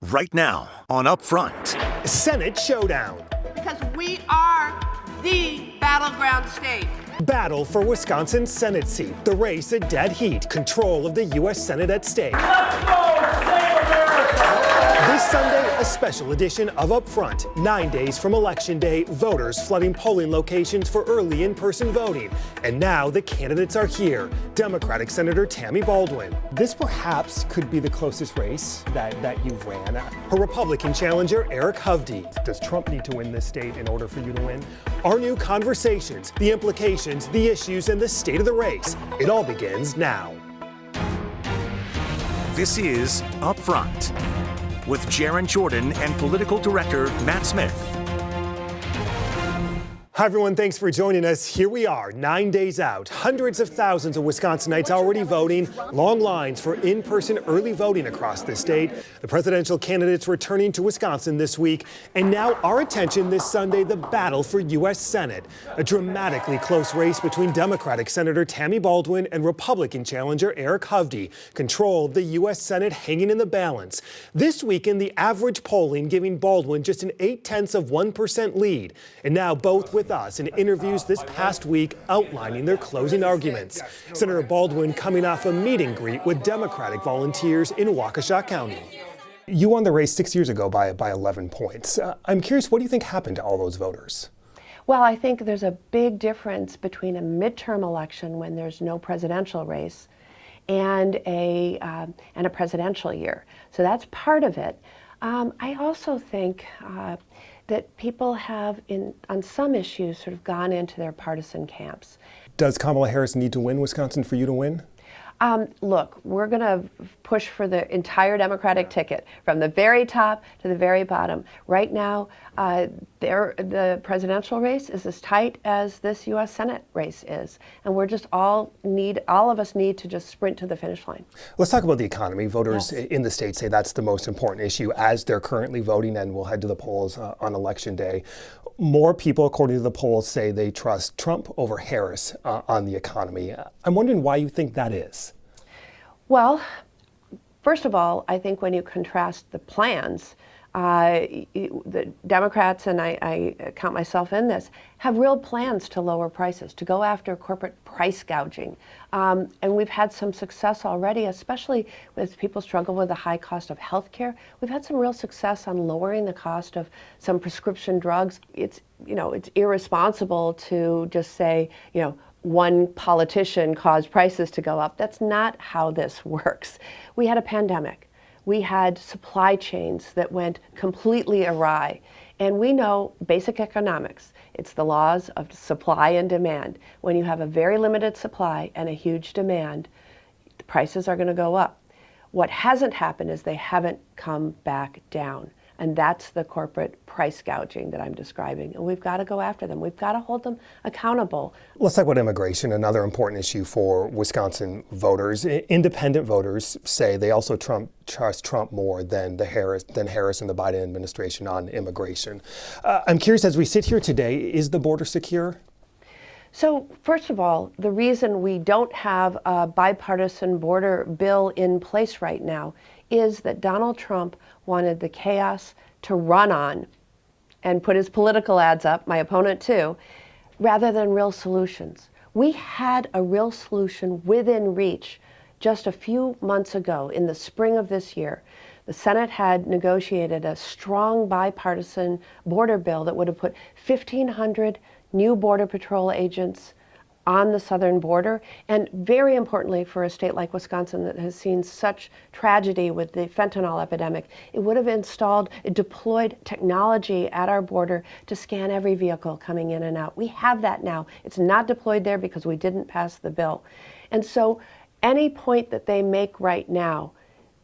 Right now on Upfront. Senate Showdown. Because we are the battleground state. Battle for Wisconsin's Senate seat. The race at dead heat. Control of the U.S. Senate at stake. Let's go! Save America! This Sunday, a special edition of Upfront. 9 days from Election Day, voters flooding polling locations for early in-person voting. And now the candidates are here. Democratic Senator Tammy Baldwin. This perhaps could be the closest race that you've ran. Her Republican challenger, Eric Hovde. Does Trump need to win this state in order for you to win? Our new conversations, the implications, the issues, and the state of the race. It all begins now. This is Upfront with Jaron Jordan and political director Matt Smith. Hi, everyone. Thanks for joining us. Here we are, 9 days out. Hundreds of thousands of Wisconsinites already voting. Long lines for in-person early voting across the state. The presidential candidates returning to Wisconsin this week. And now our attention this Sunday, the battle for U.S. Senate. A dramatically close race between Democratic Senator Tammy Baldwin and Republican challenger Eric Hovde. Control of the U.S. Senate hanging in the balance. This weekend, the average polling giving Baldwin just an 0.8% lead. And now both with us in interviews this past week outlining their closing arguments. Senator Baldwin coming off a meet and greet with Democratic volunteers in Waukesha County. You won the race 6 years ago by 11 points. I'm curious, what do you think happened to all those voters? Well, I think there's a big difference between a midterm election when there's no presidential race and a presidential year. So that's part of it. I also think that people have, on some issues, sort of gone into their partisan camps. Does Kamala Harris need to win Wisconsin for you to win? Look, we're going to push for the entire Democratic ticket, from the very top to the very bottom. Right now, the presidential race is as tight as this U.S. Senate race is. And we're just all of us need to just sprint to the finish line. Let's talk about the economy. Voters in the state say that's the most important issue as they're currently voting, and we'll head to the polls on Election Day. More people, according to the polls, say they trust Trump over Harris on the economy. I'm wondering why you think that is. Well, first of all, I think when you contrast the plans, the Democrats, and I count myself in this, have real plans to lower prices, to go after corporate price gouging. And we've had some success already, especially as people struggle with the high cost of health care. We've had some real success on lowering the cost of some prescription drugs. It's irresponsible to just say, one politician caused prices to go up. That's not how this works. We had a pandemic. We had supply chains that went completely awry. And we know basic economics. It's the laws of supply and demand. When you have a very limited supply and a huge demand, the prices are going to go up. What hasn't happened is they haven't come back down. And that's the corporate price gouging that I'm describing. And we've got to go after them. We've got to hold them accountable. Let's talk about immigration, another important issue for Wisconsin voters. Independent voters say they also trust Trump more than Harris and the Biden administration on immigration. I'm curious, as we sit here today, is the border secure? So first of all, the reason we don't have a bipartisan border bill in place right now is that Donald Trump wanted the chaos to run on and put his political ads up, my opponent too, rather than real solutions. We had a real solution within reach just a few months ago in the spring of this year. The Senate had negotiated a strong bipartisan border bill that would have put 1,500 new Border Patrol agents on the southern border, and very importantly for a state like Wisconsin that has seen such tragedy with the fentanyl epidemic, it would have deployed technology at our border to scan every vehicle coming in and out. We have that now. It's not deployed there because we didn't pass the bill. And so any point that they make right now,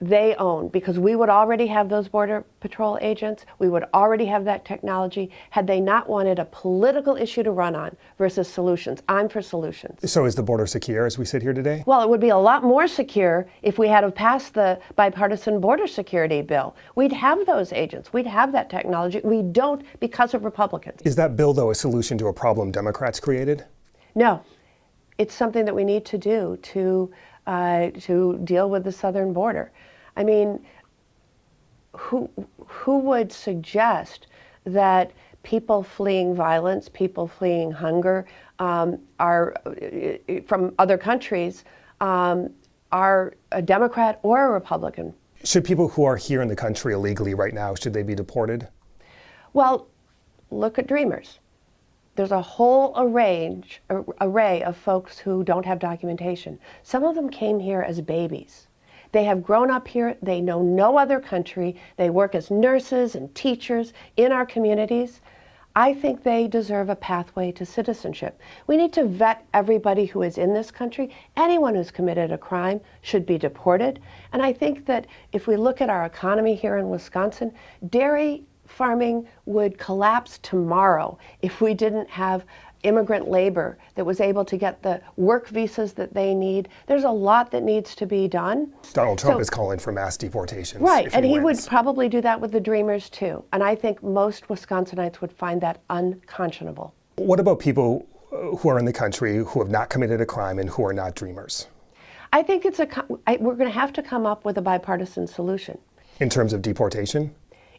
they own, because we would already have those Border Patrol agents. We would already have that technology had they not wanted a political issue to run on versus solutions. I'm for solutions. So is the border secure as we sit here today? Well, it would be a lot more secure if we had passed the bipartisan border security bill. We'd have those agents. We'd have that technology. We don't because of Republicans. Is that bill, though, a solution to a problem Democrats created? No. It's something that we need to do to deal with the southern border. I mean, who would suggest that people fleeing violence, people fleeing hunger, are from other countries, are a Democrat or a Republican? Should people who are here in the country illegally right now, should they be deported? Well, look at Dreamers. There's a whole array of folks who don't have documentation. Some of them came here as babies. They have grown up here. They know no other country. They work as nurses and teachers in our communities. I think they deserve a pathway to citizenship. We need to vet everybody who is in this country. Anyone who's committed a crime should be deported. And I think that if we look at our economy here in Wisconsin, dairy farming would collapse tomorrow if we didn't have immigrant labor that was able to get the work visas that they need. There's a lot that needs to be done. Donald Trump is calling for mass deportations. Right, and he wins. would probably do that with the Dreamers too. And I think most Wisconsinites would find that unconscionable. What about people who are in the country who have not committed a crime and who are not Dreamers? I think we're going to have to come up with a bipartisan solution. In terms of deportation?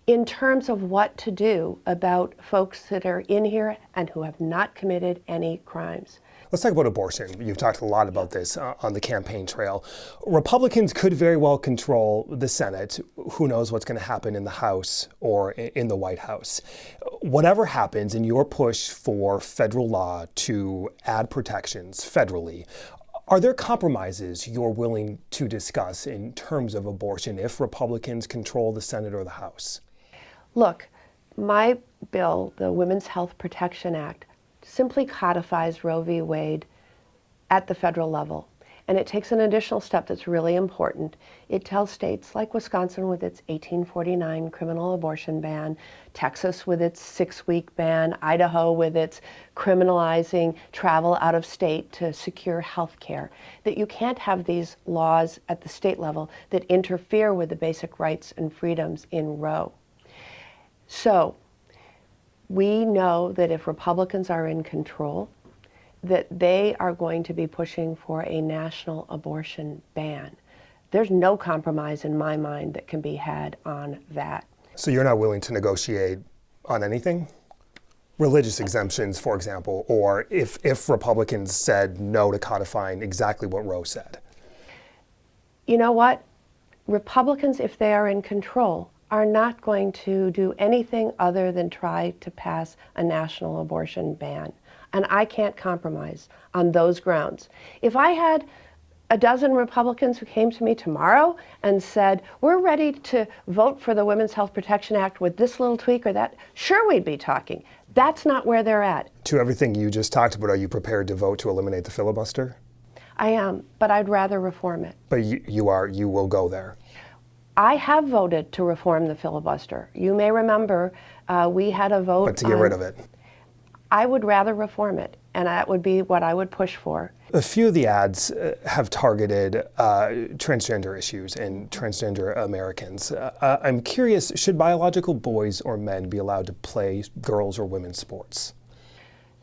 In terms of what to do about folks that are in here and who have not committed any crimes. Let's talk about abortion. You've talked a lot about this on the campaign trail. Republicans could very well control the Senate. Who knows what's going to happen in the House or in the White House. Whatever happens in your push for federal law to add protections federally, are there compromises you're willing to discuss in terms of abortion if Republicans control the Senate or the House? Look, my bill, the Women's Health Protection Act, simply codifies Roe v. Wade at the federal level. And it takes an additional step that's really important. It tells states like Wisconsin with its 1849 criminal abortion ban, Texas with its 6-week ban, Idaho with its criminalizing travel out of state to secure health care, that you can't have these laws at the state level that interfere with the basic rights and freedoms in Roe. So we know that if Republicans are in control, that they are going to be pushing for a national abortion ban. There's no compromise in my mind that can be had on that. So you're not willing to negotiate on anything? Religious exemptions, for example, or if Republicans said no to codifying exactly what Roe said? You know what? Republicans, if they are in control, are not going to do anything other than try to pass a national abortion ban. And I can't compromise on those grounds. If I had a dozen Republicans who came to me tomorrow and said, we're ready to vote for the Women's Health Protection Act with this little tweak or that, sure, we'd be talking. That's not where they're at. To everything you just talked about, are you prepared to vote to eliminate the filibuster? I am, but I'd rather reform it. But you will go there. I have voted to reform the filibuster. You may remember we had a vote. But to get rid of it. I would rather reform it, and that would be what I would push for. A few of the ads have targeted transgender issues and transgender Americans. I'm curious, should biological boys or men be allowed to play girls' or women's sports?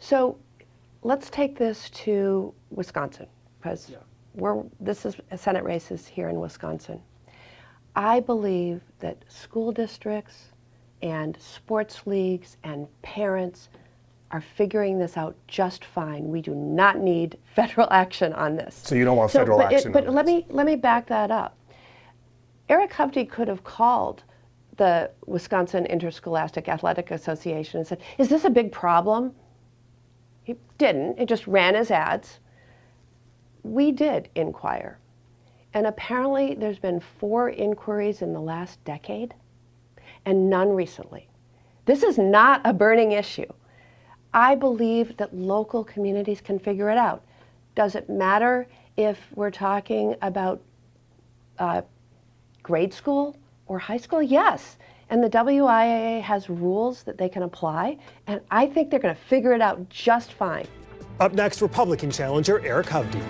So let's take this to Wisconsin, because this is Senate races here in Wisconsin. I believe that school districts and sports leagues and parents are figuring this out just fine. We do not need federal action on this. So you don't want federal action But on let this. me back that up. Eric Hovde could have called the Wisconsin Interscholastic Athletic Association and said, is this a big problem? He didn't. He just ran his ads. We did inquire. And apparently there's been 4 inquiries in the last decade and none recently. This is not a burning issue. I believe that local communities can figure it out. Does it matter if we're talking about grade school or high school? Yes. And the WIAA has rules that they can apply, and I think they're going to figure it out just fine. Up next, Republican challenger Eric Hovde.